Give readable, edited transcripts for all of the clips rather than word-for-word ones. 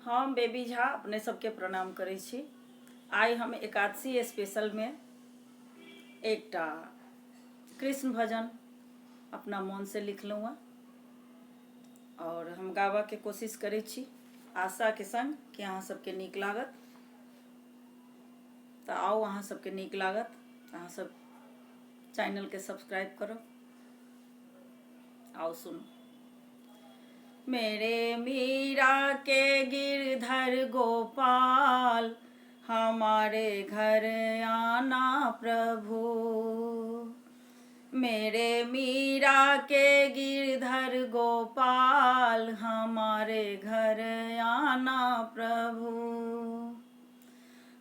हम बेबी झा अपने सबके प्रणाम करै छी। आइ हम एकादशी स्पेशल में एकटा कृष्ण भजन अपना मन से लिखलहुँ हँ और हम गाबऽ के कोशिश करै छी आशा के संग कि अहाँ सबके नीक लागत। तो आओ अहाँ सबके नीक लागत, अहाँ सब चैनल के सब्सक्राइब करो। आओ सुनो। मेरे मीरा के गिरधर गोपाल, हमारे घर आना प्रभु। मेरे मीरा के गिरधर गोपाल, हमारे घर आना प्रभु।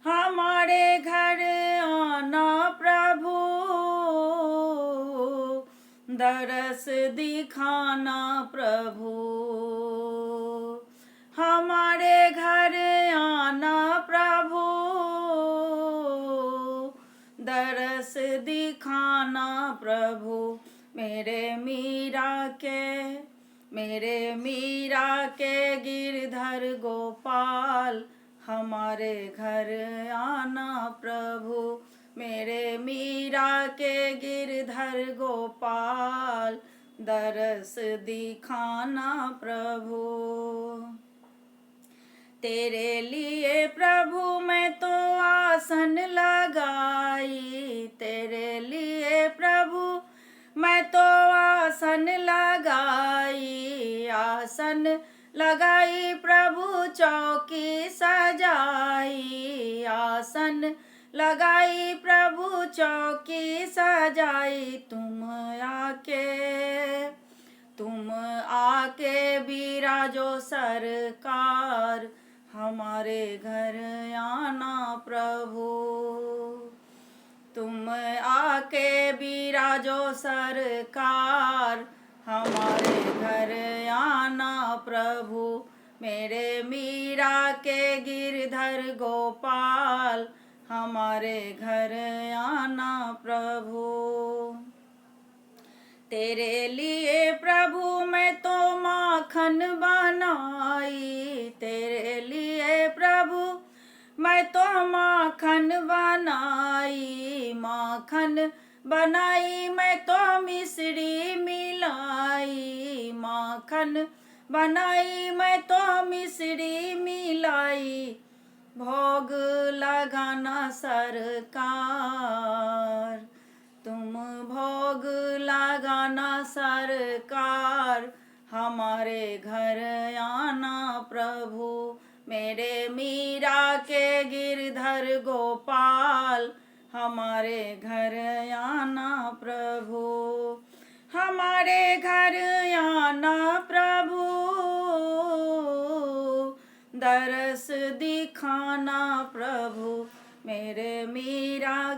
हमारे घर आना प्रभु, दरस दिखाना प्रभु। हमारे घर आना प्रभु, दरस दिखाना प्रभु। मेरे मीरा के गिरधर गोपाल, हमारे घर आना प्रभु। मेरे मीरा के गिरधर गोपाल, दरस दिखाना प्रभु। तेरे लिए प्रभु मैं तो आसन लगाई, तेरे लिए प्रभु मैं तो आसन लगाई। आसन लगाई प्रभु चौकी सजाई, आसन लगाई प्रभु चौकी सजाई। तुम आके बिराजो सरकार, हमारे घर आना प्रभु। तुम आके बिराजो सरकार, हमारे घर आना प्रभु। मेरे मीरा के गिरधर गोपाल, हमारे घर आना प्रभु। तेरे लिए प्रभु मैं तो माखन बनाई, तेरे लिए प्रभु मैं तो माखन बनाई। माखन बनाई मैं तो मिश्री मिलाई, माखन बनाई मैं तो मिश्री मिलाई। भोग लगाना सरकार, तुम भोग लगाना सरकार, हमारे घर आना प्रभु। मेरे मीरा के गिरधर गोपाल, हमारे घर आना प्रभु। हमारे घर आना प्रभु, दरस दिखाना प्रभु। मेरे मीरा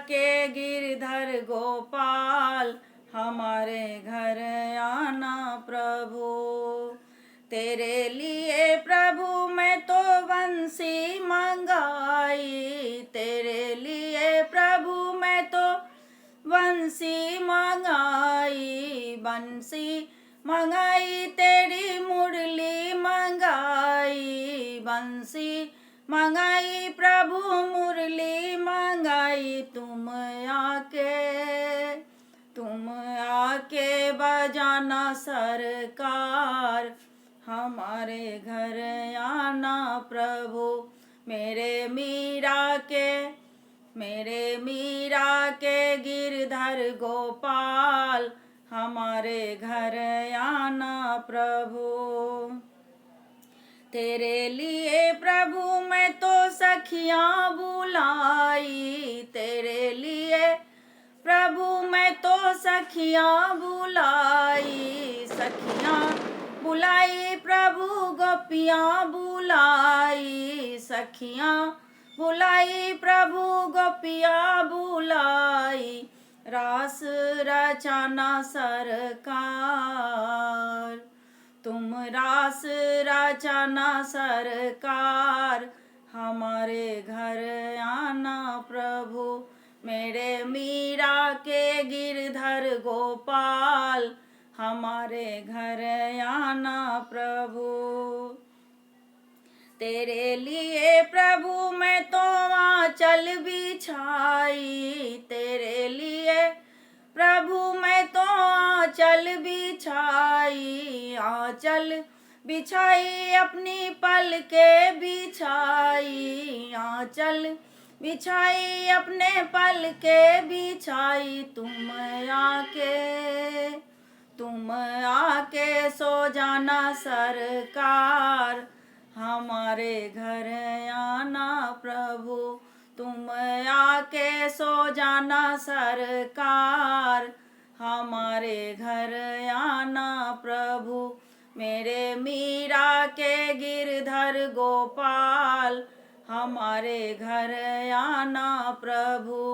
के गिरधर गोपाल, हमारे घर आना प्रभु। तेरे लिए प्रभु मैं तो बंसी मंगाई, तेरे लिए प्रभु मैं तो बंसी मंगाई। बंसी मंगाई तेरी मुरली मंगाई, बंसी मंगाई प्रभु मुरली मंगाई। तुम आके बजाना सरकार, हमारे घर आना प्रभु। मेरे मीरा के गिरधर गोपाल, हमारे घर आना प्रभु। तेरे लिए प्रभु मैं तो सखियाँ बुलाई, तेरे लिए प्रभु मैं तो सखियाँ बुलाई। सखियाँ बुलाई प्रभु गोपियाँ बुलाई, सखियाँ बुलाई प्रभु गोपियाँ बुलाई। रास रचाना सरकार, तुम रास रचाना सरकार, हमारे घर आना प्रभु। मेरे मीरा के गिरधर गोपाल, हमारे घर आना प्रभु। तेरे लिए प्रभु मैं तो आंचल बिछाई, तेरे लिए प्रभु मैं तो आंचल बिछाई, आंचल बिछाई अपनी पल के बिछाई, आंचल बिछाई अपने पल के बिछाई। तुम आके सो जाना सरकार, हमारे घर आना प्रभु। तुम आके सो जाना सरकार, हमारे घर आना प्रभु। मेरे मीरा के गिरधर गोपाल, हमारे घर आना प्रभु।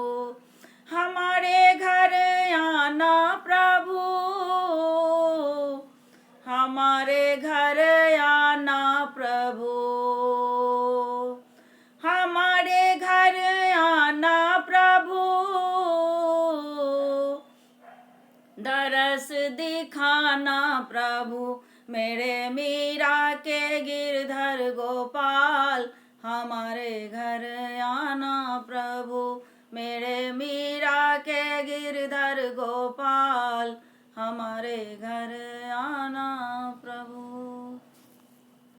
हमारे घर आना प्रभु, हमारे घर आना प्रभु। हमारे घर आना प्रभु, दरस दिखाना प्रभु। मेरे मीरा के गिरधर गोपाल, हमारे घर आना प्रभु। मेरे मीरा के गिरधर गोपाल, हमारे घर